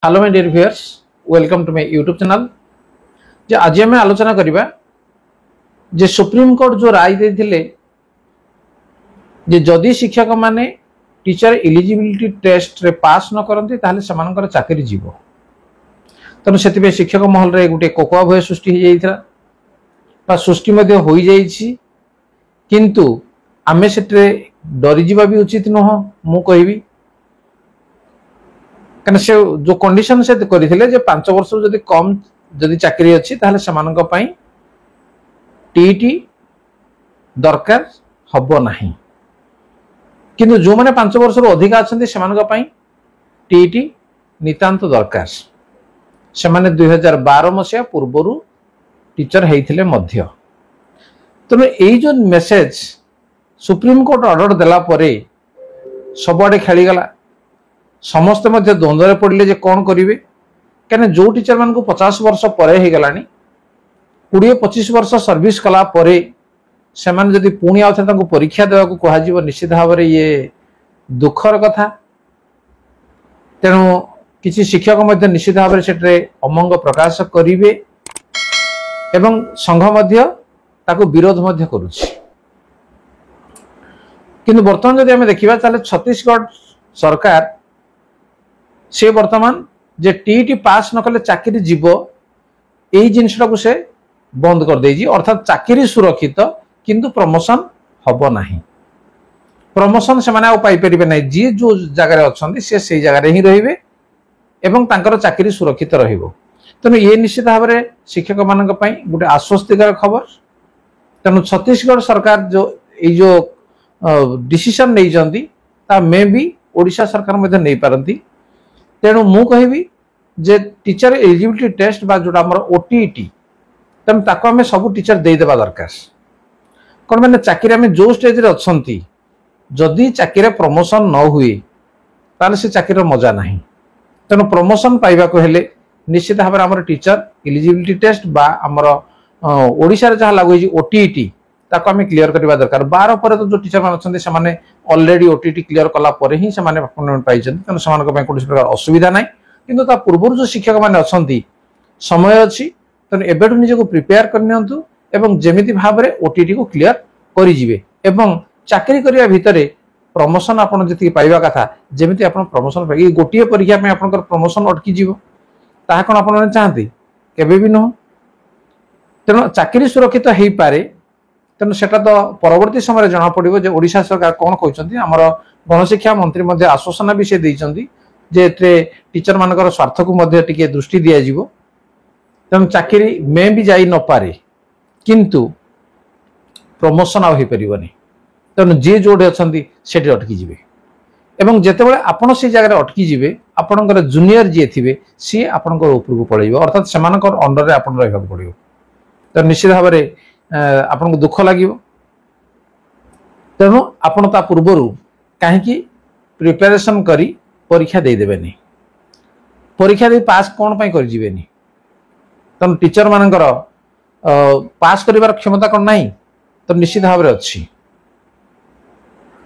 Hello my dear viewers, welcome to my YouTube channel. जे आज आम आलोचना करबा जे सुप्रीम कोर्ट जो राय देथिले जे जदि शिक्षक माने टीचर एलिजिबिलिटी टेस्ट रे पास न करंती ताहले समानकर चाकरी जीवो। तनु सेतिबे शिक्षक महल रे गुटे कोकोआ भय सृष्टि हो जाइथरा बा सृष्टि मध्ये होई जाइछि, किंतु आमे सेटरे डरी जीवा भी उचित नह। मु कहबी कने से जो कंडीशन से करथिले जे 5 वर्ष जदि कम जदि चाकरी अछि ताहले समानक पई टीटी दरकार हबो नाही, किंतु जो माने 5 वर्ष रो अधिक अछंती समानक पई टीटी नितांत दरकार। से माने 2012 मसिया पूर्वरु टीचर हेइथिले मध्य। तने एई जो मेसेज सुप्रीम कोर्ट ऑर्डर देला परे सबआडे खेली गला। समस्त मध्य द्वंद्व पड़े जे कौन करेंगे, क्या जो टीचर मान को 50 वर्ष पर हो गला 20-25 वर्ष सर्विस कला परे से माने जदि पुणी आउ थे परीक्षा देवा को कह निश्चित भाव में ये दुखर कथा। तेणु किसी शिक्षक मध्य निश्चित भाव से अमंग प्रकाश करेंगे एवं संघ मध्य ताको विरोध मध्य करुछि। किंतु वर्तमान जदि आम देखा ताले छत्तीसगढ़ सरकार से वर्तमान जे टीटी पास न कले चाकरी जीव यही जिनटा को से बंद कर देजी। अर्थात चाकरी सुरक्षित किंतु प्रमोशन हब नाही। प्रमोशन से माने पाई परिबे नाही। जी जो जगह अच्छी से जगह ही रहिबे एवं तांकर चाकरी सुरक्षित रहिबो। तेणु ये निश्चित भाव में शिक्षक मान गोटे आश्वस्तिकर खबर। तेणु छत्तीसगढ़ सरकार जो डिसीजन नहीं मे भी ओडिशा सरकार मध्य नहीं पारती। तेणु मु कहबी जे टीचर एलिजिबिलिटी टेस्ट बा जोटा हमर ओटीईटी तेणु ताको आमे सब टीचर दे देबा दरकार। कोन माने चाकरी आमे जो स्टेज रे अछंती जदि चाकरी प्रमोशन न हुए ताले से चाकरी मजा नहीं। तेणु प्रमोशन पाइबा को हेले निश्चित भाव में हमर टीचर एलिजिबिलिटी टेस्ट बा हमर ओडिशा रे जहा लागु छि ओटीईटी ताको आमे क्लियर करबा दरकार। 12 पर तो जो टीचर मान अछंती से माने ऑलरेडी ओटीटी क्लियर कला परे ही से माने अपॉइंटमेंट पाई छथि। तेणु समानक पय कोनोसी प्रकार असुविधा नाही। किंतु ता पूर्व जो शिक्षक माने अछंती समय अछि, तेणु एबेठु निजे को प्रिपेयर करनियंतु एवं जेमिति भाव में ओटीटी को क्लियर करि जिवे एवं चाकरी करिया भितरे प्रमोशन आपण जति पाइबा कथा जेमिति आपण प्रमोशन पाइ गोटिए परीक्षा में आपनकर प्रमोशन अटकी जिवो ताहा कोन आपण चाहती केबे भी न। तेणु चाकरी सुरक्षित हेई पारे। तेणु सेटा तो परवर्ती समय जना पड़िबो जे ओडिशा सरकार कोन कहउचंती। हमर गणशिक्षा मंत्री मध्ये आश्वासन भी से दैचंती जे टीचर मानकर स्वार्थ को मध्ये टिके दृष्टि दिया जिवो। तेणु चाकरी में भी जाई न पारे किंतु प्रमोशन आ होई परिबनी। तेणु जे जोडे अछंती सेठी अटकी जिवे एवं जेतेबेले आपण से जगह अटकी जिवे आपणकर जूनियर जे थिबे सी आपणकर ऊपर को पळैबो। अर्थात समानकर अंडर रे आपण रहबा पड़िबो। तो निश्चित भाव में आपन को दुख लगे। तेणु आपण ता पूर्वरु कहीं प्रिपेरेसन करी परीक्षा दे देबेनी। परीक्षा दे पास कोन पई कर जिवेनी। तेणु टीचर मानकर पास करिवार क्षमता कोन नाही तो निश्चित भाव में अच्छी।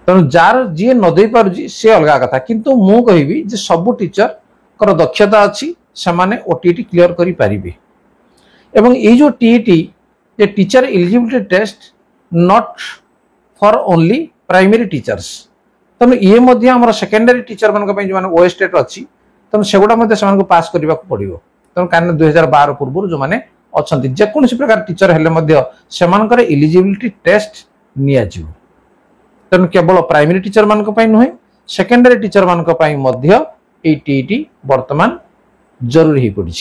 तेणु जार जी न दे पारुजी से अलगा कथा, किंतु मु कहबी जे सब टीचर कर दक्षता अच्छी से माने ओटीटी क्लियर करि पारिबे। एवं ये जो टीईटी ये teacher eligibility test not for only primary teachers. तेणु ये मध्य हमर सेकेंडरी टीचर मान जो माने ओएस्टेट अच्छी तेणु सेगुड़ा मध्य से पास करने को पड़ो। तेणु कारण 2012 पूर्व जो माने अछंती जेकोसी प्रकार टीचर हेले मध्य सेमानकर एलिजिबिलिटी टेस्ट निया जिवो। तेणु केवल प्राइमरी टीचर मान नुहे सेकेंडरी टीचर मान मध्य ए टीईटी वर्तमान जरूरी ही पड़ी।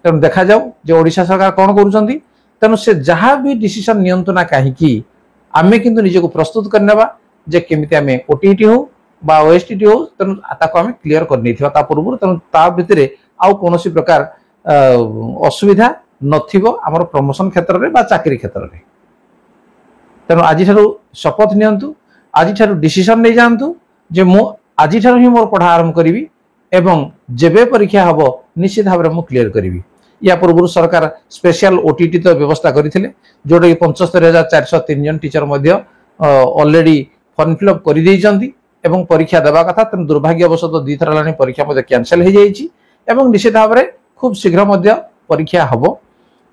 तेणु देखा जाऊ जे ओडिशा सरकार कौन करुचंती। तेणु से जहाँ भी डिसीजन नियंतु ना कहीं आमे किंतु निजे को प्रस्तुत करनेबा जे केमिति आमे ओटीटी हो बा ओएसटीटी हो तेणु ताको आमे क्लियर कर नैथिबा ता पूर्व। तेणु ता भितरे आउ कोनोसी प्रकार असुविधा नथिबो हमर प्रमोशन क्षेत्र रे बा चाकरी क्षेत्र रे। तेणु आज ठारू शपथ नियंतु, आज ठारू डिसीजन नै जानतु जे मु आज ठारू ही मोर पढ़ा आरंभ करिवि एवं जेबे परीक्षा हबो निश्चित भाव में मु क्लियर करिवि। या पूर्व सरकार स्पेशल ओटीटी तो व्यवस्था करथिले जोटा कि 75,403 जन टीचर मध्य ऑलरेडी फॉर्म फिलअप कर दी एवं परीक्षा देवा कथा। तेणु दुर्भाग्यवशत 2 थर परीक्षा कैंसल हो जाइए एवं निश्चित भाव में खूब शीघ्र मध्य परीक्षा हम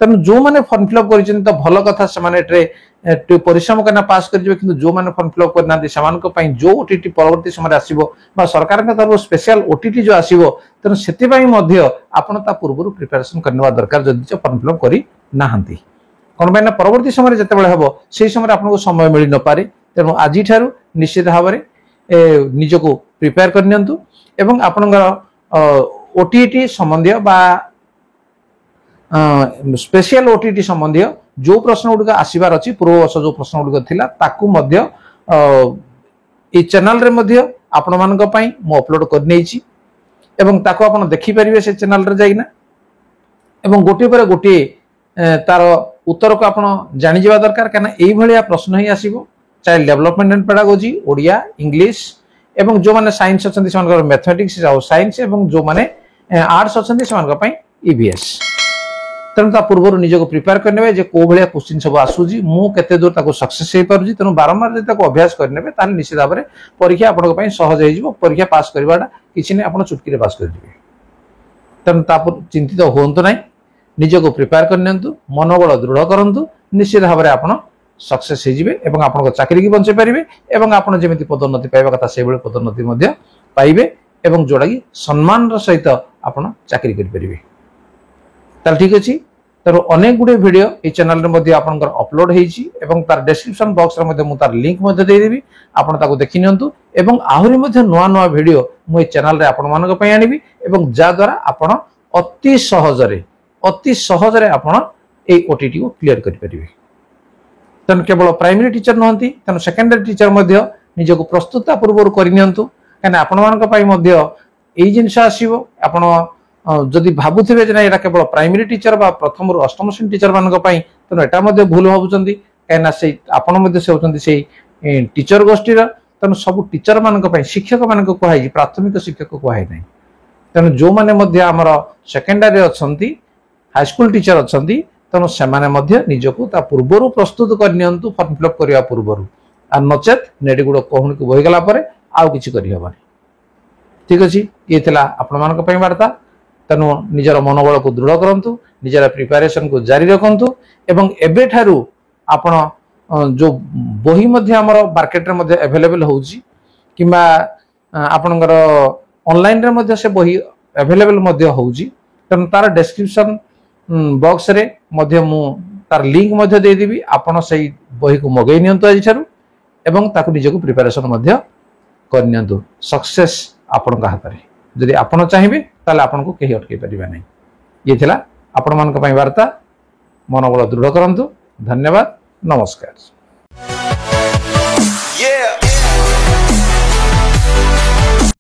तेणु जो मैंने फॉर्म फिलअप कर तो भल कथा से परिश्रम करना पास कर कि जो मैंने फॉर्म फिलअप करना जो ओटीटी परवर्ती समय आसो सरकार तरफ स्पेशल ओटीटी जो आसो तेणु से आपड़ पूर्व प्रिपेरेसन करने दरकार जदि फॉर्म फिलअप करना कौन पाई परवर्ती समय जिते हम से समय आपको समय मिल न पारे तेणु आज निश्चित भाव में निजको प्रिपेयर करनियंतु एवं आपणकर ओटीटी संबंधी बा स्पेशल ओटीटी संबंधी जो प्रश्न गुड़िक आसबार अच्छी पूर्व वर्ष जो प्रश्न गुड़िक थिला ताकू मध्य ए चैनल रे मध्य आपण मानक पई मु अपलोड करने एवं ताकू आपण देखि परिबे से चैनल रे जाइना एवं गोटे पर गोटे तार उत्तर को आपण जानि जवा दरकार काना एई भलिया प्रश्न ही आसीबो child development and pedagogy Odia English एवं जो माने साइंस अछंती समान मैथमेटिक्स और साइंस एवं जो माने आर्ट्स अछंती समान पई ईवीएस तेणु पूर्व निजक प्रिपेयर करने जे को भाया क्वेश्चन सब आसूजी मु केते दूर ताको सक्सेस हो पारुजी तेणु बारंबार जब ताको अभ्यास करने ताले निश्चित भाव में परीक्षा आपन पई सहज हो परीक्षा पास करवाटा किछि नै आपन चुटकी रे पास कर दिबे तेणु तापर चिंतित होंतु नै निजक प्रिपेयर करनियंतु मनोबल दृढ़ करंतु निश्चित भाव में आपन सक्सेस हो जिवे एवं आपन चाकरी की बंचे पारिबे एवं आपन जेमिति पदोन्नति पाइबा कथा से बेले पदोन्नति मध्ये पाइबे एवं जोड़ा कि सम्मान सहित आपन चाकरी करि परिबे ताल ठीक अछि तेणु अनेक गुड़े भिड ये चैनल रे आपंकर अपलोड होती तार डिस्क्रिप्शन बॉक्स रे मु तार लिंक देदेवी आपन ताको देखि नियंतु एवं आहुरी नुआ नुआ भिडियो मु चैनल रे आपण मानक पई आनिबी एवं जा द्वारा आपण अति सहजरे आपण ए ओटीटी को क्लियर करि परिबे तेणु केवल प्राइमरी टीचर नहंती तेणु सेकेंडरी टीचर मध्य निजको प्रस्तुता पूर्व करनियंतु काना आपण मानक पई मध्य एई जिंस आसीबो आपण जदि भावुवे ये केवल प्राइमरी टीचर बा प्रथम रु अष्टम श्रेणी टीचर मान तेणु एटा भूल भावुं कहीं टीचर गोष्ठीर तेणु सब टीचर मान शिक्षक मान कहुई प्राथमिक शिक्षक कहुई ना तेणु जो मैंने आमर सेकेंडरी अच्छा हाईस्कल टीचर अच्छा तेणु से निजक पूर्वर प्रस्तुत करनी फर्म फिलअप करने पूर्वर आ नचेत नेट गुड़ कहूँ को बहीगला आउ कि ठीक अच्छे ये आपण मान वार्ता तेणु निजर मनोबल को दृढ़ करंतु निजर प्रिपरेशन को जारी रखंतु एवं एबे ठारू आपण जो बही मध्य हमर मार्केट रे मध्य अवेलेबल होउची किबा आपनकर ऑनलाइन रे मध्य से बही अवेलेबल मध्य होउची तेणु तार डिस्क्रिप्शन बॉक्स रे मध्य मु तार लिंक मध्य दे देबी आपण सही बही को मगै नियंतु आज ठारू एवं ताकु निजको प्रिपरेशन मध्य कर नियंतु सक्सेस आपण का हाथ रे जदि आपण चाहिए ताले आपण को कहीं अटकई परिबा नहीं ये थिला आपण मान वार्ता मनोबल दृढ़ करंतु धन्यवाद नमस्कार।